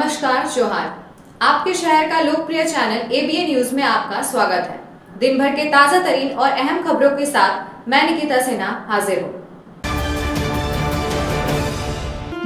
नमस्कार जोहार। आपके शहर का लोकप्रिय चैनल एबीए न्यूज में आपका स्वागत है। दिन भर के ताजा तरीन और अहम खबरों के साथ मैं निकिता सिन्हा हाजिर हूँ।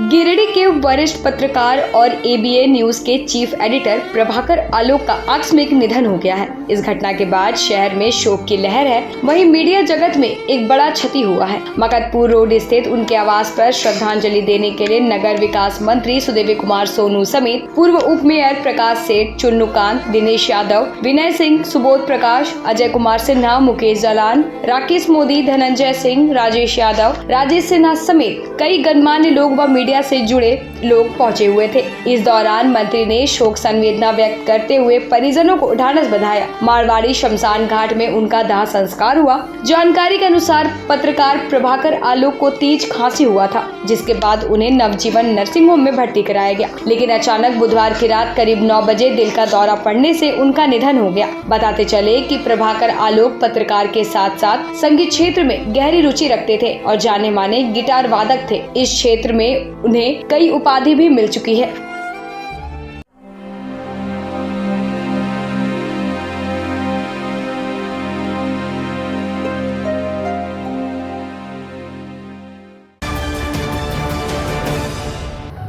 गिरिडीह के वरिष्ठ पत्रकार और एबीए न्यूज के चीफ एडिटर प्रभाकर आलोक का आकस्मिक निधन हो गया है। इस घटना के बाद शहर में शोक की लहर है। वहीं मीडिया जगत में एक बड़ा क्षति हुआ है। मकतपुर रोड स्थित उनके आवास पर श्रद्धांजलि देने के लिए नगर विकास मंत्री सुदेवी कुमार सोनू समेत पूर्व उप मेयर प्रकाश सेठ, चुन्नूकांत, दिनेश यादव, विनय सिंह, सुबोध प्रकाश, अजय कुमार सिन्हा, मुकेश जालान, राकेश मोदी, धनंजय सिंह, राजेश यादव, राजेश सिन्हा समेत कई गणमान्य लोग व मीडिया से जुड़े लोग पहुंचे हुए थे। इस दौरान मंत्री ने शोक संवेदना व्यक्त करते हुए परिजनों को ढाढस बंधाया। मारवाड़ी शमशान घाट में उनका दाह संस्कार हुआ। जानकारी के अनुसार पत्रकार प्रभाकर आलोक को तेज खांसी हुआ था, जिसके बाद उन्हें नवजीवन नर्सिंग होम में भर्ती कराया गया। लेकिन अचानक बुधवार की रात करीब 9 बजे दिल का दौरा पड़ने से उनका निधन हो गया। बताते चले कि प्रभाकर आलोक पत्रकार के साथ साथ संगीत क्षेत्र में गहरी रुचि रखते थे और जाने माने गिटार वादक थे। इस क्षेत्र में उन्हें कई उपाधि भी मिल चुकी है।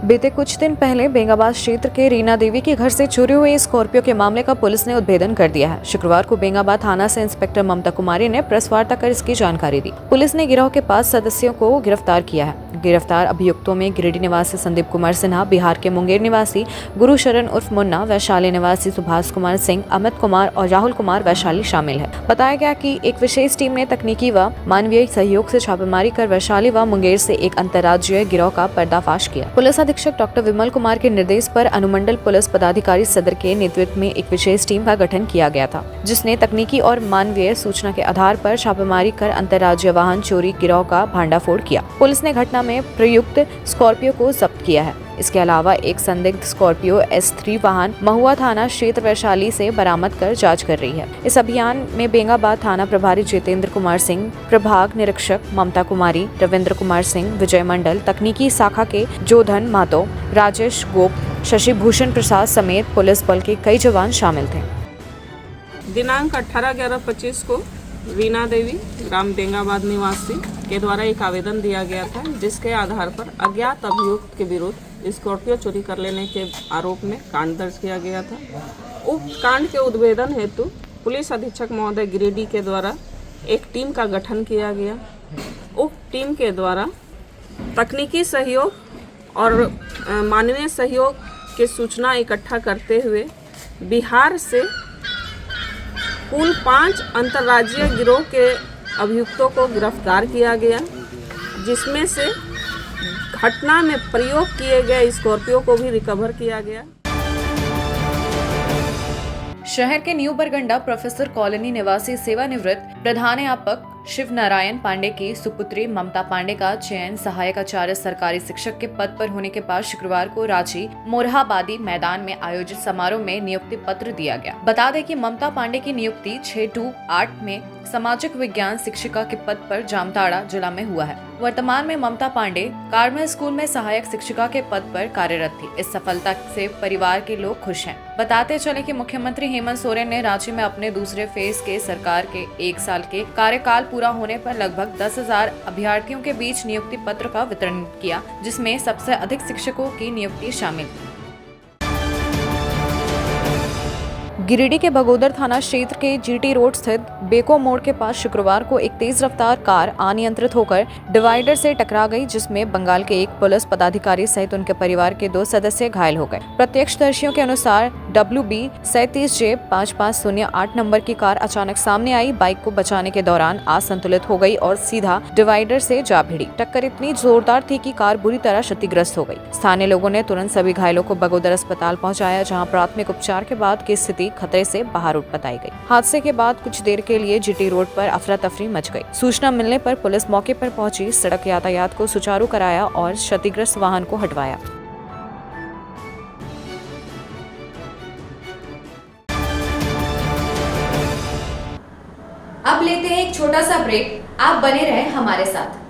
बीते कुछ दिन पहले बेंगाबाद क्षेत्र के रीना देवी के घर से चोरी हुई स्कॉर्पियो के मामले का पुलिस ने उद्भेदन कर दिया है। शुक्रवार को बेंगाबाद थाना से इंस्पेक्टर ममता कुमारी ने प्रेस वार्ता कर इसकी जानकारी दी। पुलिस ने गिरोह के 5 सदस्यों को गिरफ्तार किया है। गिरफ्तार अभियुक्तों में गिरिडीह निवासी संदीप कुमार सिन्हा, बिहार के मुंगेर निवासी गुरुशरण उर्फ मुन्ना, वैशाली निवासी सुभाष कुमार सिंह, अमित कुमार और राहुल कुमार वैशाली शामिल है। बताया गया कि एक विशेष टीम ने तकनीकी व मानवीय सहयोग से छापेमारी कर वैशाली व मुंगेर से एक अंतर्राज्यीय गिरोह का पर्दाफाश किया। पुलिस अधीक्षक डॉक्टर विमल कुमार के निर्देश पर अनुमंडल पुलिस पदाधिकारी सदर के नेतृत्व में एक विशेष टीम का गठन किया गया था, जिसने तकनीकी और मानवीय सूचना के आधार पर छापेमारी कर अंतर्राज्यीय वाहन चोरी गिरोह का भांडाफोड़ किया। पुलिस ने घटना में प्रयुक्त स्कॉर्पियो को जब्त किया है। इसके अलावा एक संदिग्ध स्कॉर्पियो S3 वाहन महुआ थाना क्षेत्र वैशाली से बरामद कर जांच कर रही है। इस अभियान में बेंगाबाद थाना प्रभारी जितेंद्र कुमार सिंह, प्रभाग निरीक्षक ममता कुमारी, रविंद्र कुमार सिंह, विजय मंडल, तकनीकी शाखा के जोधन महतो, राजेश गोप, शशि भूषण प्रसाद समेत पुलिस बल के कई जवान शामिल थे। दिनांक 18/11/25 को रीना देवी ग्राम बेंगाबाद निवासी के द्वारा एक आवेदन दिया गया था, जिसके आधार पर अज्ञात अभियुक्त के विरुद्ध स्कॉर्पियो चोरी कर लेने के आरोप में कांड दर्ज किया गया था। उक्त कांड के उद्भेदन हेतु पुलिस अधीक्षक महोदय गिरिडीह के द्वारा एक टीम का गठन किया गया। उक्त टीम के द्वारा तकनीकी सहयोग और मानवीय सहयोग की सूचना इकट्ठा करते हुए बिहार से कुल 5 अंतर्राज्यीय गिरोह के अभियुक्तों को गिरफ्तार किया गया, जिसमें से घटना में प्रयोग किए गए स्कॉर्पियो को भी रिकवर किया गया। शहर के न्यू बरगंडा प्रोफेसर कॉलोनी निवासी सेवानिवृत्त प्रधानाध्यापक शिव नारायण पांडे की सुपुत्री ममता पांडे का चयन सहायक आचार्य सरकारी शिक्षक के पद पर होने के बाद शुक्रवार को रांची मोरहाबादी मैदान में आयोजित समारोह में नियुक्ति पत्र दिया गया। बता दें कि ममता पांडे की नियुक्ति 6-8 में सामाजिक विज्ञान शिक्षिका के पद पर जामताड़ा जिला में हुआ है। वर्तमान में ममता पांडे कार्मल स्कूल में सहायक शिक्षिका के पद पर कार्यरत थी। इस सफलता से परिवार के लोग खुश हैं। बताते चले कि मुख्यमंत्री हेमंत सोरेन ने रांची में अपने दूसरे फेज के सरकार के 1 साल के कार्यकाल पूरा होने पर लगभग 10,000 अभ्यर्थियों के बीच नियुक्ति पत्र का वितरण किया, जिसमें सबसे अधिक शिक्षकों की नियुक्ति शामिल थी। गिरिडीह के बगोदर थाना क्षेत्र के जीटी रोड स्थित बेको मोड़ के पास शुक्रवार को एक तेज रफ्तार कार अनियंत्रित होकर डिवाइडर से टकरा गई, जिसमें बंगाल के एक पुलिस पदाधिकारी सहित उनके परिवार के 2 सदस्य घायल हो गए। प्रत्यक्षदर्शियों के अनुसार WB 37J 5508 नंबर की कार अचानक सामने आई, बाइक को बचाने के दौरान असंतुलित हो गई और सीधा डिवाइडर से जा भिड़ी। टक्कर इतनी जोरदार थी कि कार बुरी तरह क्षतिग्रस्त हो गई। स्थानीय लोगों ने तुरंत सभी घायलों को बगोदर अस्पताल पहुंचाया, जहां प्राथमिक उपचार के बाद की स्थिति खतरे से बाहर बताई गई। हादसे के बाद कुछ देर के लिए जीटी रोड पर अफरा तफरी मच गई। सूचना मिलने पर पुलिस मौके पर पहुंची, सड़क यातायात को सुचारू कराया और क्षतिग्रस्त वाहन को हटवाया। अब लेते हैं एक छोटा सा ब्रेक। आप बने रहें हमारे साथ।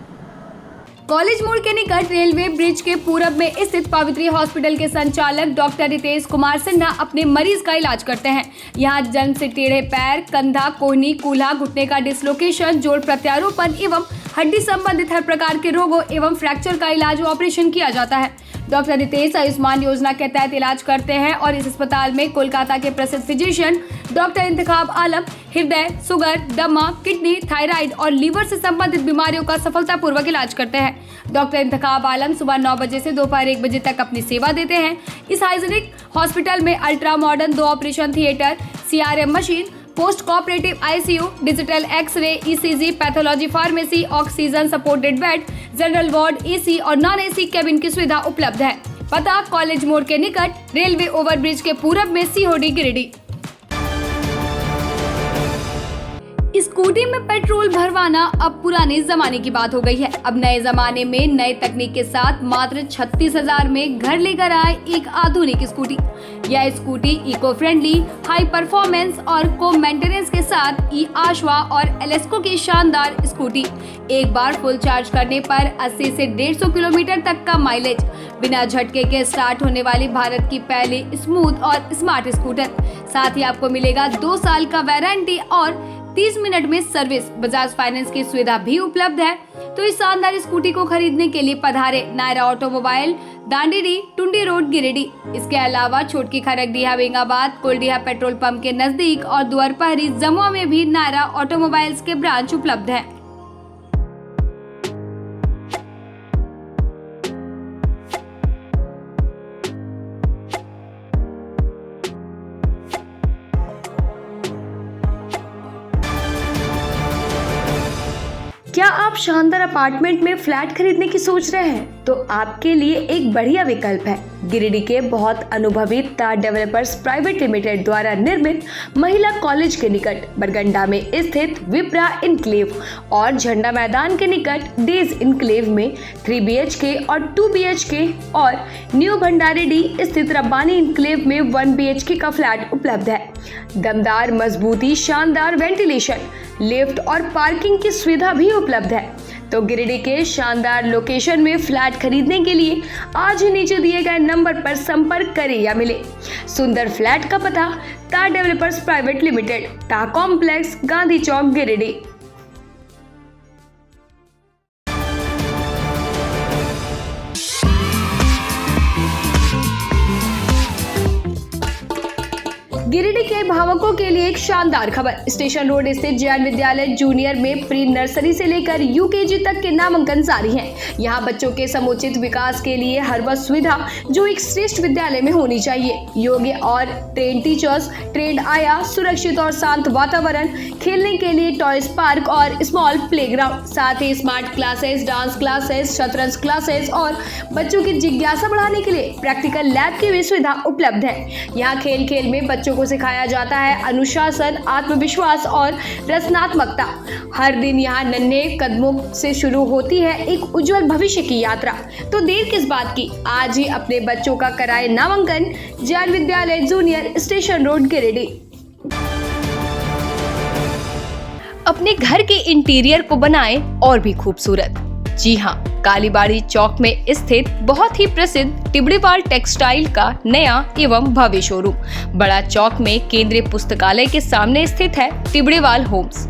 कॉलेज मोड़ के निकट रेलवे ब्रिज के पूरब में स्थित पवित्री हॉस्पिटल के संचालक डॉक्टर रितेश कुमार सिन्हा अपने मरीज का इलाज करते हैं। यहाँ जन्म से टेढ़े पैर, कंधा, कोहनी, कूल्हा, घुटने का डिसलोकेशन, जोड़ प्रत्यारोपण एवं हड्डी संबंधित हर प्रकार के रोगों एवं फ्रैक्चर का इलाज व ऑपरेशन किया जाता है। डॉक्टर रितेश आयुष्मान योजना के तहत इलाज करते हैं और इस अस्पताल में कोलकाता के प्रसिद्ध फिजिशियन डॉक्टर इंतखाब आलम हृदय, शुगर, दमा, किडनी, थायराइड और लीवर से संबंधित बीमारियों का सफलतापूर्वक इलाज करते हैं। डॉक्टर इंतखाब आलम सुबह 9 बजे से दोपहर 1 बजे तक अपनी सेवा देते हैं। इस हाइजीनिक हॉस्पिटल में ultra modern 2 operation theatre, CRM machine, post cooperative ICU, digital x-ray, ECG, pathology, pharmacy, oxygen supported bed, general ward, AC और नॉन AC केबिन की सुविधा उपलब्ध है। पता कॉलेज मोड़ के निकट रेलवे ओवरब्रिज के पूरब में COD गिरिडीह। स्कूटी में पेट्रोल भरवाना अब पुराने जमाने की बात हो गई है। अब नए जमाने में नए तकनीक के साथ मात्र 36,000 में घर लेकर आए एक आधुनिक स्कूटी। यह scooty eco friendly, high performance और को मेंटेनेंस के साथ आशवा और एलेस्को की शानदार स्कूटी। एक बार फुल चार्ज करने पर 80 से 150 किलोमीटर तक का माइलेज, बिना झटके के स्टार्ट होने वाली भारत की पहली स्मूथ और स्मार्ट स्कूटर। साथ ही आपको मिलेगा 2 साल का वारंटी और 30 मिनट में सर्विस। बजाज फाइनेंस की सुविधा भी उपलब्ध है। तो इस शानदार स्कूटी को खरीदने के लिए पधारे नायरा ऑटोमोबाइल, दांडेरी, टुंडी रोड, गिरिडीह। इसके अलावा छोटकी खरगडीहा, बेंगाबाद, कोलडीहा पेट्रोल पंप के नजदीक और दुआरपहरी, जमुआ में भी नायरा ऑटोमोबाइल्स के ब्रांच उपलब्ध है। क्या आप शानदार अपार्टमेंट में फ्लैट खरीदने की सोच रहे हैं? तो आपके लिए एक बढ़िया विकल्प है। गिरिडीह के बहुत अनुभवी ताज डेवलपर्स प्राइवेट लिमिटेड द्वारा निर्मित महिला कॉलेज के निकट बरगंडा में स्थित विप्रा इनक्लेव और झंडा मैदान के निकट डेज इनक्लेव में 3 BHK और 2 BHK और न्यू भंडारेडी स्थित रब्बानी इनक्लेव में 1 BHK का फ्लैट उपलब्ध है। दमदार मजबूती, शानदार वेंटिलेशन, लिफ्ट और पार्किंग की सुविधा भी उपलब्ध है। तो गिरिडीह के शानदार लोकेशन में फ्लैट खरीदने के लिए आज ही नीचे दिए गए नंबर पर संपर्क करें या मिले। सुंदर फ्लैट का पता ताज डेवलपर्स प्राइवेट लिमिटेड, टा कॉम्प्लेक्स, गांधी चौक, गिरिडीह। गिरिडीह के भावकों के लिए एक शानदार खबर। स्टेशन रोड स्थित जैन विद्यालय जूनियर में प्री नर्सरी से लेकर UKG तक के नामांकन जारी हैं। यहाँ बच्चों के समुचित विकास के लिए हर वह सुविधा जो एक श्रेष्ठ विद्यालय में होनी चाहिए। योग्य और ट्रेन टीचर्स, ट्रेंड आया, सुरक्षित और शांत वातावरण, खेलने के लिए टॉयज पार्क और स्मॉल प्लेग्राउंड, साथ ही स्मार्ट क्लासेस, डांस क्लासेस, शतरंज क्लासेस और बच्चों की जिज्ञासा बढ़ाने के लिए प्रैक्टिकल लैब की भी सुविधा उपलब्ध है। यहाँ खेल खेल में बच्चों को सिखाया जाता है अनुशासन, आत्मविश्वास और रचनात्मकता। हर दिन यहाँ नन्हे कदमों से शुरू होती है एक उज्जवल भविष्य की यात्रा। तो देर किस बात की, आज ही अपने बच्चों का कराए नामांकन जैन विद्यालय जूनियर, स्टेशन रोड, गिरिडीह। अपने घर के इंटीरियर को बनाएं और भी खूबसूरत। जी हाँ, कालीबाड़ी चौक में स्थित बहुत ही प्रसिद्ध टिबड़ीवाल टेक्सटाइल का नया एवं भव्य शोरूम बड़ा चौक में केंद्रीय पुस्तकालय के सामने स्थित है टिबड़ीवाल होम्स।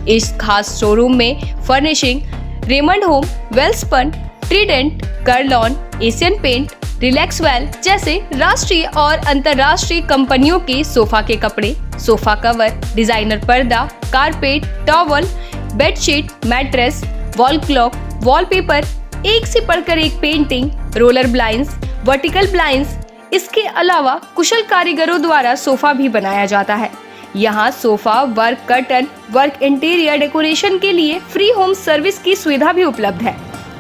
इस खास शोरूम में furnishing, Raymond home, Welspun, Trident, Kurlon, Asian paint, Relaxwell जैसे राष्ट्रीय और अंतर्राष्ट्रीय कंपनियों के सोफा के कपड़े, सोफा कवर, डिजाइनर पर्दा, carpet, towel, bedsheet, mattress, wall clock, wallpaper, एक से बढ़कर एक painting, roller blinds, vertical blinds, इसके अलावा कुशल कारीगरों द्वारा सोफा भी बनाया जाता है। यहाँ sofa work, curtain work, interior decoration के लिए फ्री होम सर्विस की सुविधा भी उपलब्ध है।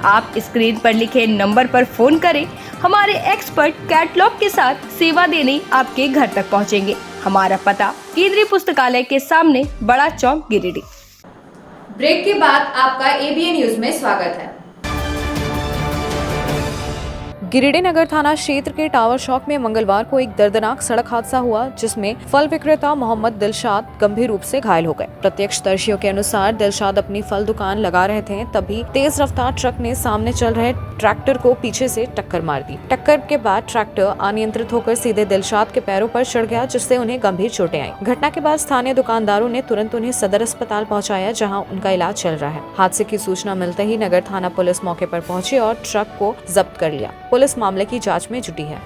आप स्क्रीन पर लिखे नंबर पर फोन करें, हमारे एक्सपर्ट कैटलॉग के साथ सेवा देने आपके घर तक पहुँचेंगे। हमारा पता केंद्रीय पुस्तकालय के सामने, बड़ा चौक, गिरिडीह। ब्रेक के बाद आपका ABN न्यूज में स्वागत है। गिरिडीह नगर थाना क्षेत्र के टावर चौक में मंगलवार को एक दर्दनाक सड़क हादसा हुआ, जिसमें फल विक्रेता मोहम्मद दिलशाद गंभीर रूप से घायल हो गए। प्रत्यक्षदर्शियों के अनुसार दिलशाद अपनी फल दुकान लगा रहे थे, तभी तेज रफ्तार ट्रक ने सामने चल रहे ट्रैक्टर को पीछे से टक्कर मार दी। टक्कर के बाद ट्रैक्टर अनियंत्रित होकर सीधे दिलशाद के पैरों पर चढ़ गया, जिससे उन्हें गंभीर चोटें आई। घटना के बाद स्थानीय दुकानदारों ने तुरंत उन्हें सदर अस्पताल पहुंचाया, जहां उनका इलाज चल रहा है। हादसे की सूचना मिलते ही नगर थाना पुलिस मौके पर पहुंची और ट्रक को जब्त कर लिया। पुलिस मामले की जांच में जुटी है।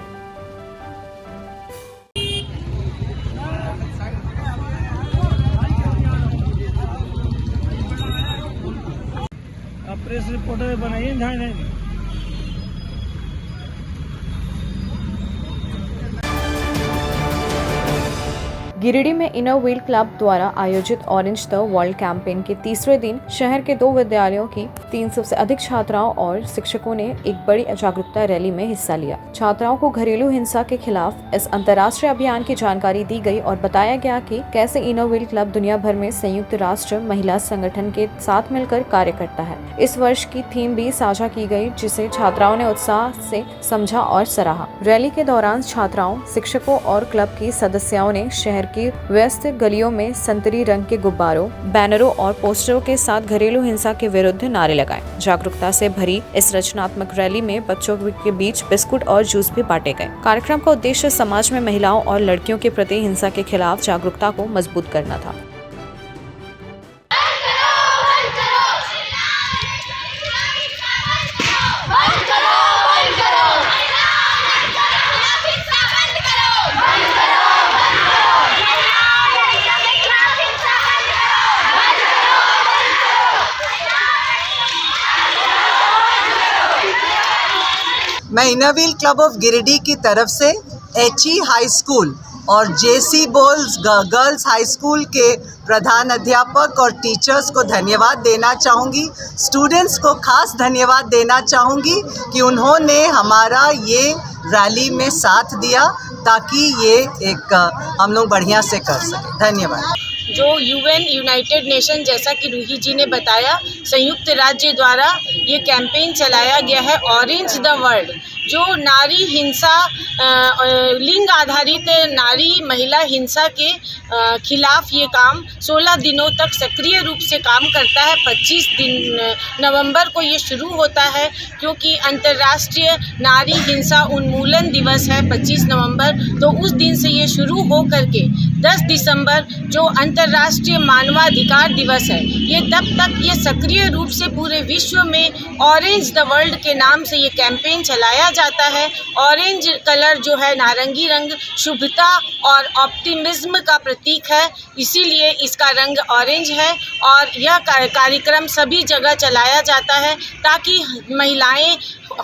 प्रेस रिपोर्टर बनाइए ध्यान। गिरिडीह में इनर व्हील क्लब द्वारा आयोजित ऑरेंज द वर्ल्ड कैंपेन के तीसरे दिन शहर के 2 विद्यालयों की 300 से अधिक छात्राओं और शिक्षकों ने एक बड़ी जागरूकता रैली में हिस्सा लिया। छात्राओं को घरेलू हिंसा के खिलाफ इस अंतर्राष्ट्रीय अभियान की जानकारी दी गई और बताया गया कि कैसे इनर व्हील क्लब दुनिया भर में संयुक्त राष्ट्र महिला संगठन के साथ मिलकर कार्य करता है। इस वर्ष की थीम भी साझा की गई, जिसे छात्राओं ने उत्साह से समझा और सराहा। रैली के दौरान छात्राओं, शिक्षकों और क्लब की सदस्यों ने शहर की व्यस्त गलियों में संतरी रंग के गुब्बारों, बैनरों और पोस्टरों के साथ घरेलू हिंसा के विरुद्ध नारे लगाए। जागरूकता से भरी इस रचनात्मक रैली में बच्चों के बीच बिस्कुट और जूस भी बांटे गए। कार्यक्रम का उद्देश्य समाज में महिलाओं और लड़कियों के प्रति हिंसा के खिलाफ जागरूकता को मजबूत करना था। मैं inner wheel club of Giridih की तरफ से HE हाई स्कूल और JC बोल्स गर्ल्स हाई स्कूल के प्रधान अध्यापक और टीचर्स को धन्यवाद देना चाहूँगी। स्टूडेंट्स को खास धन्यवाद देना चाहूँगी कि उन्होंने हमारा ये रैली में साथ दिया, ताकि ये एक हम लोग बढ़िया से कर सकें। धन्यवाद। जो UN यूनाइटेड नेशन, जैसा कि रूही जी ने बताया, संयुक्त राज्य द्वारा ये कैंपेन चलाया गया है ऑरेंज द वर्ल्ड, जो नारी हिंसा, लिंग आधारित नारी महिला हिंसा के खिलाफ ये काम 16 दिनों तक सक्रिय रूप से काम करता है। 25 नवंबर को ये शुरू होता है, क्योंकि अंतर्राष्ट्रीय नारी हिंसा उन्मूलन दिवस है 25 नवंबर। तो उस दिन से ये शुरू हो करके 10 दिसंबर जो अंतर्राष्ट्रीय मानवाधिकार दिवस है, ये तब तक ये सक्रिय रूप से पूरे विश्व में ऑरेंज द वर्ल्ड के नाम से ये कैंपेन चलाया जाता है। ऑरेंज कलर जो है, नारंगी रंग, शुभता और ऑप्टिमिज्म का प्रतीक है, इसीलिए इसका रंग ऑरेंज है। और यह कार्यक्रम सभी जगह चलाया जाता है ताकि महिलाएं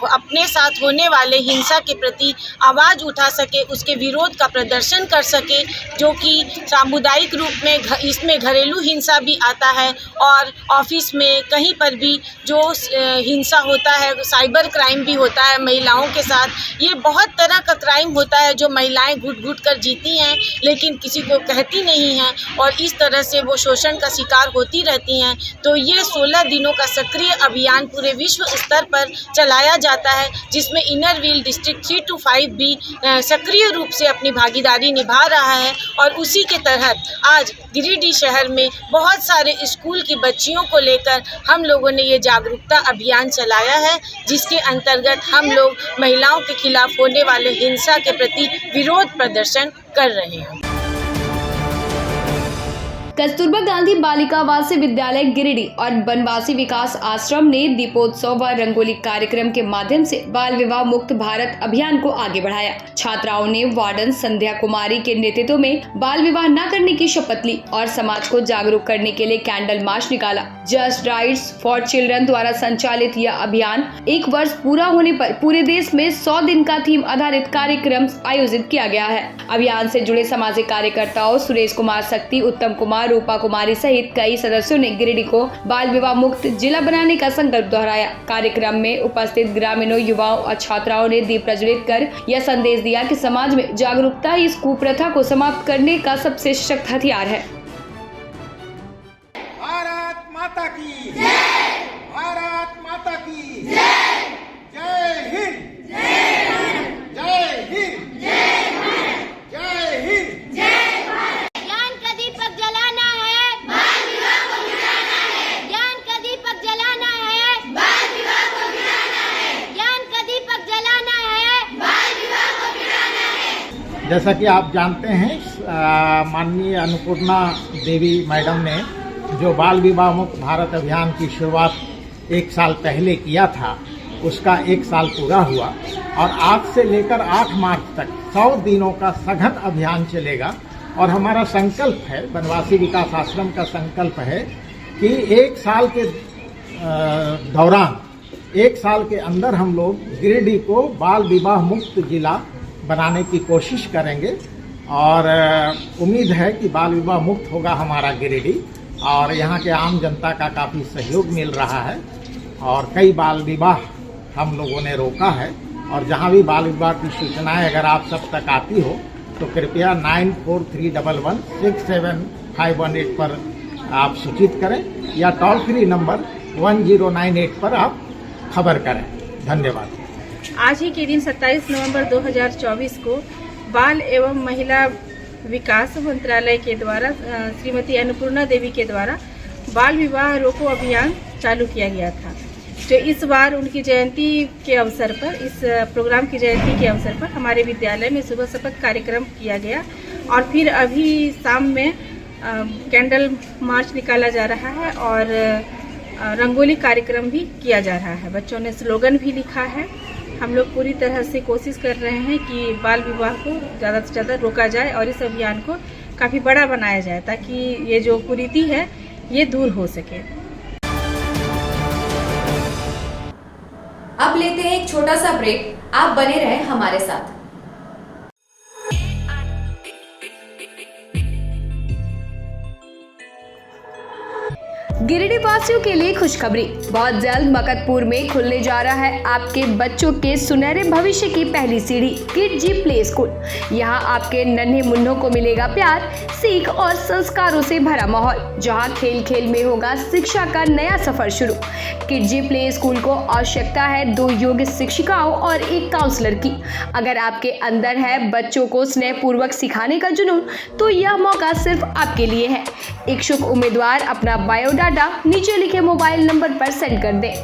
अपने साथ होने वाले हिंसा के प्रति आवाज़ उठा सके, उसके विरोध का प्रदर्शन कर सके, जो कि सामुदायिक रूप में इसमें घरेलू हिंसा भी आता है और ऑफिस में कहीं पर भी जो हिंसा होता है, साइबर क्राइम भी होता है महिलाओं के साथ। ये बहुत तरह का क्राइम होता है जो महिलाएं घुट-घुट कर जीती हैं, लेकिन किसी को कहती नहीं हैं और इस तरह से वो शोषण का शिकार होती रहती हैं। तो ये 16 दिनों का सक्रिय अभियान पूरे विश्व स्तर पर चलाया जाता है, जिसमें इनर व्हील डिस्ट्रिक्ट 3 to 5 भी सक्रिय रूप से अपनी भागीदारी निभा रहा है। और उसी के तहत आज गिरिडीह शहर में बहुत सारे स्कूल की बच्चियों को लेकर हम लोगों ने ये जागरूकता अभियान चलाया है, जिसके अंतर्गत हम लोग महिलाओं के खिलाफ होने वाले हिंसा के प्रति विरोध प्रदर्शन कर रहे हैं। कस्तूरबा गांधी बालिका आवासीय विद्यालय गिरिडीह और बनवासी विकास आश्रम ने दीपोत्सव व रंगोली कार्यक्रम के माध्यम से बाल विवाह मुक्त भारत अभियान को आगे बढ़ाया। छात्राओं ने वार्डन संध्या कुमारी के नेतृत्व में बाल विवाह न करने की शपथ ली और समाज को जागरूक करने के लिए कैंडल मार्च निकाला। जस्ट राइट्स फॉर चिल्ड्रन द्वारा संचालित यह अभियान 1 वर्ष पूरा होने पर पूरे देश में 100 दिन का थीम आधारित कार्यक्रम आयोजित किया गया है। अभियान से जुड़े सामाजिक कार्यकर्ताओं सुरेश कुमार शक्ति, उत्तम कुमार, रूपा कुमारी सहित कई सदस्यों ने गिरिडीह को बाल विवाह मुक्त जिला बनाने का संकल्प दोहराया। कार्यक्रम में उपस्थित ग्रामीणों, युवाओं और छात्राओं ने दीप प्रज्वलित कर यह संदेश दिया कि समाज में जागरूकता ही इस कुप्रथा को समाप्त करने का सबसे सशक्त हथियार है। भारत माता की जय, भारत माता की जय, जय हिंद। जैसा कि आप जानते हैं माननीय अन्नपूर्णा देवी मैडम ने जो बाल विवाह मुक्त भारत अभियान की शुरुआत 1 साल पहले किया था, उसका 1 साल पूरा हुआ और आज से लेकर 8 मार्च तक 100 दिनों का सघन अभियान चलेगा। और हमारा संकल्प है, बनवासी विकास आश्रम का संकल्प है कि 1 साल के दौरान 1 साल के अंदर हम लोग गिरिडीह को बाल विवाह मुक्त जिला बनाने की कोशिश करेंगे और उम्मीद है कि बाल विवाह मुक्त होगा हमारा गिरिडीह। और यहाँ के आम जनता का काफ़ी सहयोग मिल रहा है और कई बाल विवाह हम लोगों ने रोका है। और जहाँ भी बाल विवाह की सूचनाएं अगर आप सब तक आती हो तो कृपया 9431167518 पर आप सूचित करें या टोल फ्री नंबर 1098 पर आप खबर करें। धन्यवाद। आज ही के दिन 27 नवंबर 2024 को बाल एवं महिला विकास मंत्रालय के द्वारा श्रीमती अन्नपूर्णा देवी के द्वारा बाल विवाह रोको अभियान चालू किया गया था। जो इस बार उनकी जयंती के अवसर पर, इस प्रोग्राम की जयंती के अवसर पर हमारे विद्यालय में सुबह शपथ कार्यक्रम किया गया और फिर अभी शाम में कैंडल मार्च निकाला जा रहा है और रंगोली कार्यक्रम भी किया जा रहा है। बच्चों ने स्लोगन भी लिखा है। हम लोग पूरी तरह से कोशिश कर रहे हैं कि बाल विवाह को ज़्यादा से ज़्यादा रोका जाए और इस अभियान को काफ़ी बड़ा बनाया जाए ताकि ये जो कुरीति है ये दूर हो सके। अब लेते हैं एक छोटा सा ब्रेक। आप बने रहें हमारे साथ। गिरिडीह वासियों के लिए खुशखबरी। बहुत जल्द मकतपुर में खुलने जा रहा है आपके बच्चों के सुनहरे भविष्य की पहली सीढ़ी, किड जी प्ले स्कूल। यहाँ आपके नन्हे मुन्नों को मिलेगा प्यार, सीख और संस्कारों से भरा माहौल, जहाँ खेल खेल में होगा शिक्षा का नया सफर शुरू। किड जी प्ले स्कूल को आवश्यकता है 2 योग्य शिक्षिकाओं और 1 काउंसलर की। अगर आपके अंदर है बच्चों को स्नेहपूर्वक सिखाने का जुनून, तो यह मौका सिर्फ आपके लिए है। इच्छुक उम्मीदवार अपना बायोडाटा नीचे लिखे मोबाइल नंबर पर सेंड कर दें।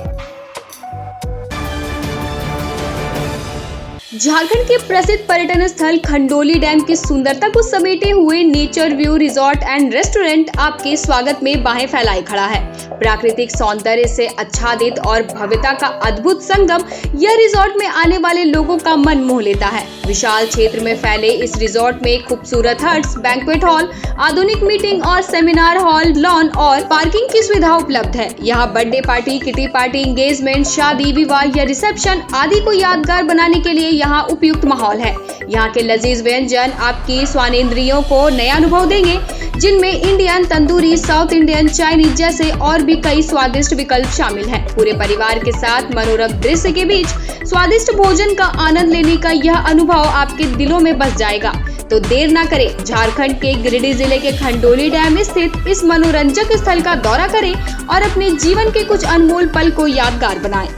झारखंड के प्रसिद्ध पर्यटन स्थल खंडोली डैम की सुंदरता को समेटे हुए nature view resort and restaurant आपके स्वागत में बाहें फैलाए खड़ा है। प्राकृतिक सौंदर्य से आच्छादित और भव्यता का अद्भुत संगम यह रिजॉर्ट में आने वाले लोगों का मन मोह लेता है। विशाल क्षेत्र में फैले इस रिजॉर्ट में खूबसूरत हट्स, बैंक्वेट हॉल, आधुनिक मीटिंग और सेमिनार हॉल, लॉन और पार्किंग की सुविधा उपलब्ध है। यहाँ birthday party, kitty party, engagement, शादी, विवाह या रिसेप्शन आदि को यादगार बनाने के लिए यहाँ उपयुक्त माहौल है। यहाँ के लजीज व्यंजन आपकी स्वानेंद्रियों को नया अनुभव देंगे, जिनमें Indian, tandoori, south Indian, Chinese जैसे और भी कई स्वादिष्ट विकल्प शामिल हैं। पूरे परिवार के साथ मनोरम दृश्य के बीच स्वादिष्ट भोजन का आनंद लेने का यह अनुभव आपके दिलों में बस जाएगा। तो देर ना करें, झारखंड के गिरिडीह जिले के खंडोली डैम स्थित इस मनोरंजक स्थल का दौरा करें और अपने जीवन के कुछ अनमोल पल को यादगार बनाएं।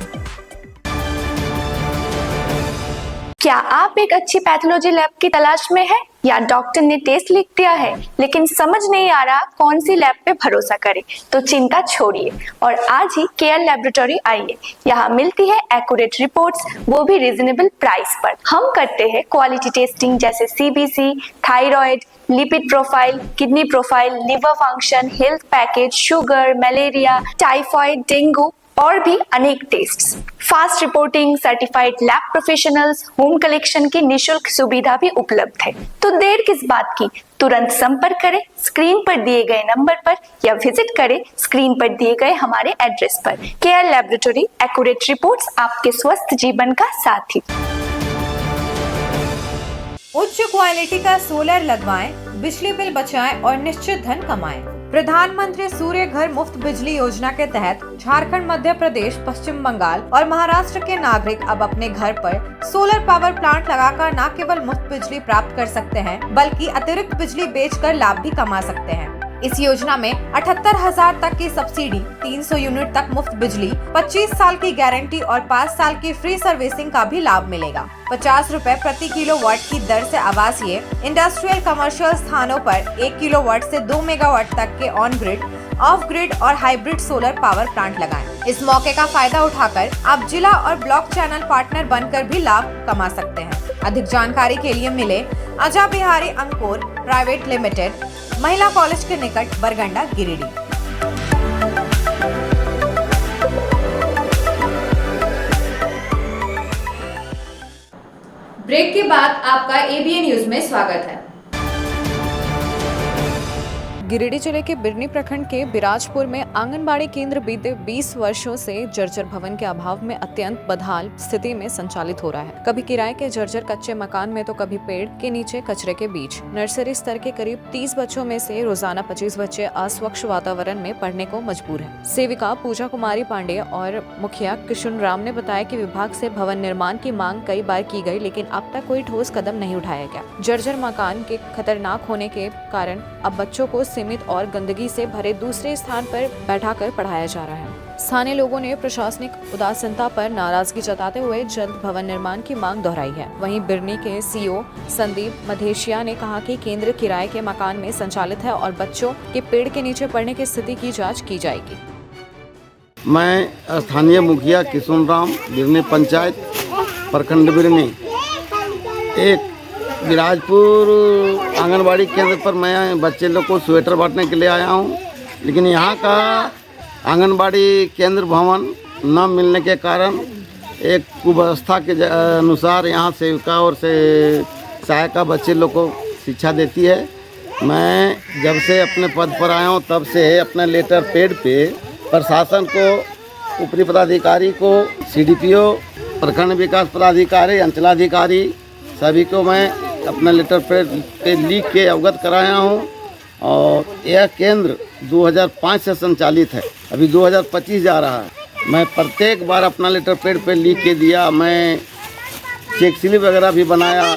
क्या आप एक अच्छी पैथोलॉजी लैब की तलाश में हैं या डॉक्टर ने टेस्ट लिख दिया है लेकिन समझ नहीं आ रहा कौन सी लैब पे भरोसा करें? तो चिंता छोड़िए और आज ही केयर लैबोरेटरी आइए। यहाँ मिलती है एक्यूरेट रिपोर्ट्स, वो भी रीजनेबल प्राइस पर। हम करते हैं क्वालिटी टेस्टिंग जैसे CBC, thyroid, lipid profile, kidney profile, liver function, health package, sugar, malaria, typhoid, dengue और भी अनेक tests. Fast reporting, certified lab professionals, home collection की निशुल्क सुविधा भी उपलब्ध है। तो देर किस बात की, तुरंत संपर्क करें स्क्रीन पर दिए गए नंबर पर या विजिट करें स्क्रीन पर दिए गए हमारे एड्रेस पर। केयर लैबोरेटरी, एक्यूरेट रिपोर्ट्स, आपके स्वस्थ जीवन का साथी। उच्च क्वालिटी का सोलर लगवाएं, बिजली बिल बचाएं और निश्चित धन कमाएं। प्रधानमंत्री सूर्य घर मुफ्त बिजली योजना के तहत झारखंड, मध्य प्रदेश, पश्चिम बंगाल और महाराष्ट्र के नागरिक अब अपने घर पर सोलर पावर प्लांट लगाकर न केवल मुफ्त बिजली प्राप्त कर सकते हैं बल्कि अतिरिक्त बिजली बेचकर लाभ भी कमा सकते हैं। इस योजना में 78,000 तक की सब्सिडी, 300 यूनिट तक मुफ्त बिजली, 25 साल की गारंटी और 5 साल की फ्री सर्विसिंग का भी लाभ मिलेगा। 50 रुपए प्रति किलोवाट की दर से आवासीय, इंडस्ट्रियल, कमर्शियल स्थानों पर 1 किलोवाट से 2 मेगावाट तक के ऑन ग्रिड, ऑफ ग्रिड और हाइब्रिड सोलर पावर प्लांट लगाएं। इस मौके का फायदा उठाकर आप जिला और ब्लॉक चैनल पार्टनर बनकर भी लाभ कमा सकते हैं। अधिक जानकारी के लिए मिले अजा बिहारी अंकुर प्राइवेट लिमिटेड, महिला कॉलेज के निकट बरगंडा गिरिडीह। ब्रेक के बाद आपका एबीएन न्यूज में स्वागत है। गिरिडीह जिले के बिरनी प्रखंड के बिराजपुर में आंगनबाड़ी केंद्र बीते 20 वर्षों से जर्जर भवन के अभाव में अत्यंत बदहाल स्थिति में संचालित हो रहा है। कभी किराए के जर्जर कच्चे मकान में तो कभी पेड़ के नीचे कचरे के बीच। नर्सरी स्तर के करीब 30 बच्चों में से रोजाना 25 बच्चे अस्वच्छ वातावरण में पढ़ने को मजबूर हैं। सेविका पूजा कुमारी पांडे और मुखिया किशुन राम ने बताया कि विभाग से भवन निर्माण की मांग कई बार की गई, लेकिन अब तक कोई ठोस कदम नहीं उठाया गया। जर्जर मकान के खतरनाक होने के कारण अब बच्चों को सीमित और गंदगी से भरे दूसरे स्थान पर बैठाकर पढ़ाया जा रहा है। स्थानीय लोगों ने प्रशासनिक उदासीनता पर नाराजगी जताते हुए जल्द भवन निर्माण की मांग दोहराई है। वहीं बिरनी के सीओ संदीप मधेशिया ने कहा कि केंद्र किराए के मकान में संचालित है और बच्चों के पेड़ के नीचे पढ़ने की स्थिति की जांच की जाएगी। मैं स्थानीय मुखिया किशुन राम, बिरनी पंचायत प्रखंड बिरनी, एक बिराजपुर आंगनबाड़ी केंद्र पर मैं बच्चे लोग को स्वेटर बांटने के लिए आया हूं, लेकिन यहां का आंगनबाड़ी केंद्र भवन न मिलने के कारण एक कुव्यवस्था के अनुसार यहां सेविका और सहायिका बच्चे लोग को शिक्षा देती है। मैं जब से अपने पद पर आया हूं तब से अपने लेटर पैड पे प्रशासन को, ऊपरी पदाधिकारी को, सीडीपीओ, प्रखंड विकास पदाधिकारी, अंचलाधिकारी सभी को मैं अपना लेटर पे लिख के अवगत कराया हूँ। और यह केंद्र 2005 से संचालित है, अभी 2025 जा रहा है। मैं प्रत्येक बार अपना लेटर पैड पे लिख के दिया, मैं चेक स्लिप वगैरह भी बनाया,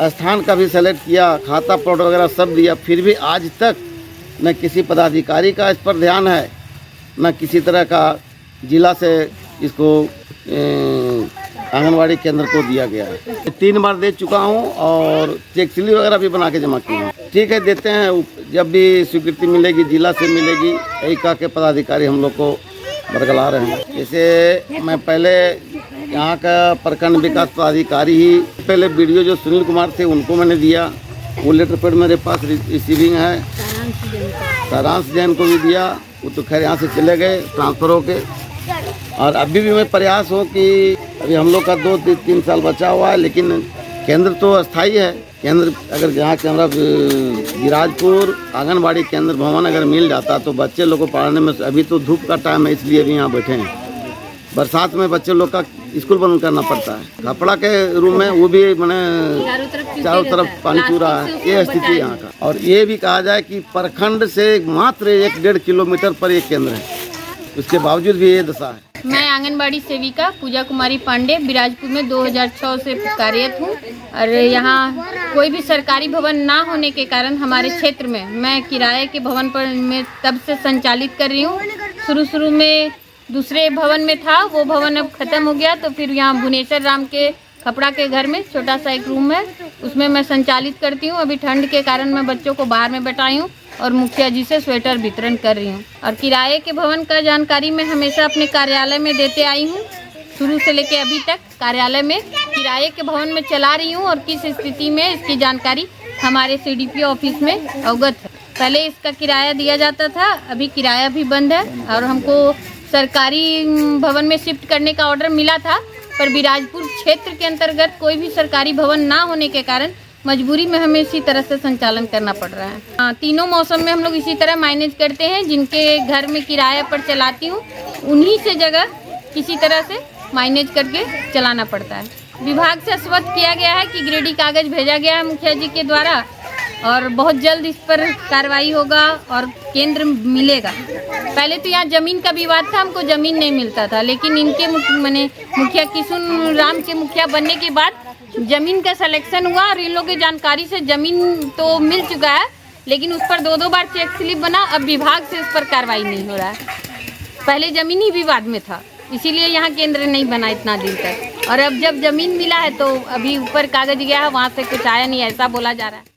स्थान का भी सेलेक्ट किया, खाता प्लॉट वगैरह सब दिया, फिर भी आज तक न किसी पदाधिकारी का इस पर ध्यान है, न किसी तरह का जिला से इसको आंगनबाड़ी केंद्र को दिया गया है। 3 बार दे चुका हूं और चेक स्लिप वगैरह भी बना के जमा की हूँ। ठीक है, देते हैं, जब भी स्वीकृति मिलेगी जिला से मिलेगी, यही कहा के पदाधिकारी हम लोग को बरगला रहे हैं। जैसे मैं पहले यहाँ का प्रखंड विकास पदाधिकारी ही पहले वीडियो जो सुनील कुमार थे उनको मैंने दिया, वो लेटर पैड मेरे पास रिसीविंग है। सारांश जैन को भी दिया, वो तो खैर यहाँ से चले गए ट्रांसफ़र होके। और अभी भी मैं प्रयास हो कि अभी हम लोग का 2-3 साल बचा हुआ है, लेकिन केंद्र तो अस्थाई है। केंद्र अगर जहाँ कैमरा बिराजपुर आंगनबाड़ी केंद्र भवन अगर मिल जाता तो बच्चे लोग को पढ़ाने में, अभी तो धूप का टाइम है इसलिए भी यहाँ बैठे हैं। बरसात में बच्चे लोग का स्कूल बंद करना पड़ता है। कपड़ा के रूम में वो भी मैंने चारों तरफ पानी चू रहा है, ये स्थिति यहाँ का। और ये भी कहा जाए कि प्रखंड से मात्र 1-1.5 किलोमीटर पर एक केंद्र है, उसके बावजूद भी ये दशा है। मैं आंगनबाड़ी सेविका पूजा कुमारी पांडे बिराजपुर में 2006 से कार्यरत हूँ और यहाँ कोई भी सरकारी भवन ना होने के कारण हमारे क्षेत्र में मैं किराए के भवन पर मैं तब से संचालित कर रही हूँ। शुरू में दूसरे भवन में था, वो भवन अब ख़त्म हो गया, तो फिर यहाँ भुवनेश्वर राम के कपड़ा के घर में छोटा सा एक रूम है, उसमें मैं संचालित करती हूँ। अभी ठंड के कारण मैं बच्चों को बाहर में बैठाई हूँ और मुखिया जी से स्वेटर वितरण कर रही हूँ। और किराए के भवन का जानकारी मैं हमेशा अपने कार्यालय में देते आई हूँ, शुरू से लेके अभी तक कार्यालय में किराए के भवन में चला रही हूँ और किस स्थिति में इसकी जानकारी हमारे सीडीपीओ ऑफिस में अवगत है। पहले इसका किराया दिया जाता था, अभी किराया भी बंद है और हमको सरकारी भवन में शिफ्ट करने का ऑर्डर मिला था, पर बिराजपुर क्षेत्र के अंतर्गत कोई भी सरकारी भवन ना होने के कारण मजबूरी में हमें इसी तरह से संचालन करना पड़ रहा है। तीनों मौसम में हम लोग इसी तरह मैनेज करते हैं। जिनके घर में किराया पर चलाती हूँ उन्हीं से जगह किसी तरह से मैनेज करके चलाना पड़ता है। विभाग से आश्वस्त किया गया है कि ग्रेडी कागज भेजा गया है मुखिया जी के द्वारा और बहुत जल्द इस पर कार्रवाई होगा और केंद्र मिलेगा। पहले तो यहाँ ज़मीन का विवाद था, हमको ज़मीन नहीं मिलता था, लेकिन इनके मुखिया किशुन राम के मुखिया बनने के बाद ज़मीन का सिलेक्शन हुआ और इन लोगों की जानकारी से ज़मीन तो मिल चुका है, लेकिन उस पर 2-2 बार चेक स्लिप बना। अब विभाग से उस पर कार्रवाई नहीं हो रहा है। पहले ज़मीन ही विवाद में था, इसीलिए यहाँ केंद्र नहीं बना इतना दिन तक, और अब जब ज़मीन मिला है तो अभी ऊपर कागज गया है, वहाँ से कुछ आया नहीं, ऐसा बोला जा रहा है।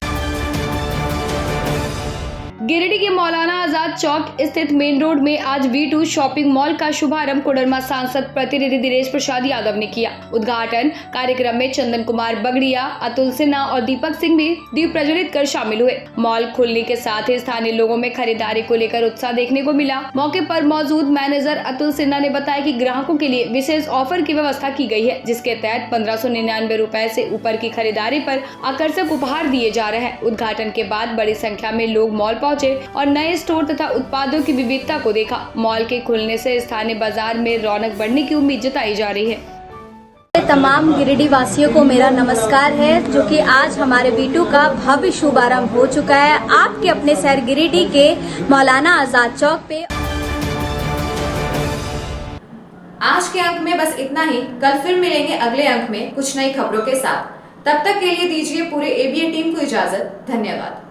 गिरिडीह के मौलाना आजाद चौक स्थित मेन रोड में आज V2 शॉपिंग मॉल का शुभारंभ कोडरमा सांसद प्रतिनिधि दिनेश प्रसाद यादव ने किया। उद्घाटन कार्यक्रम में चंदन कुमार बगड़िया, अतुल सिन्हा और दीपक सिंह भी दीप प्रज्वलित कर शामिल हुए। मॉल खुलने के साथ ही स्थानीय लोगों में खरीदारी को लेकर उत्साह देखने को मिला। मौके पर मौजूद मैनेजर अतुल सिन्हा ने बताया कि ग्राहकों के लिए विशेष ऑफर की व्यवस्था की गई है, जिसके तहत 1599 रुपए से ऊपर की खरीदारी पर आकर्षक उपहार दिए जा रहे हैं। उद्घाटन के बाद बड़ी संख्या में लोग मॉल पहुंचे और नए स्टोर तथा उत्पादों की विविधता को देखा। मॉल के खुलने से स्थानीय बाजार में रौनक बढ़ने की उम्मीद जताई जा रही है। तमाम गिरिडीह वासियों को मेरा नमस्कार है, जो कि आज हमारे V2 का भव्य शुभारंभ हो चुका है आपके अपने शहर गिरिडीह के मौलाना आजाद चौक पे। आज के अंक में बस इतना ही। कल फिर मिलेंगे अगले अंक में कुछ नई खबरों के साथ। तब तक के लिए दीजिए पूरे ABN टीम को इजाजत। धन्यवाद।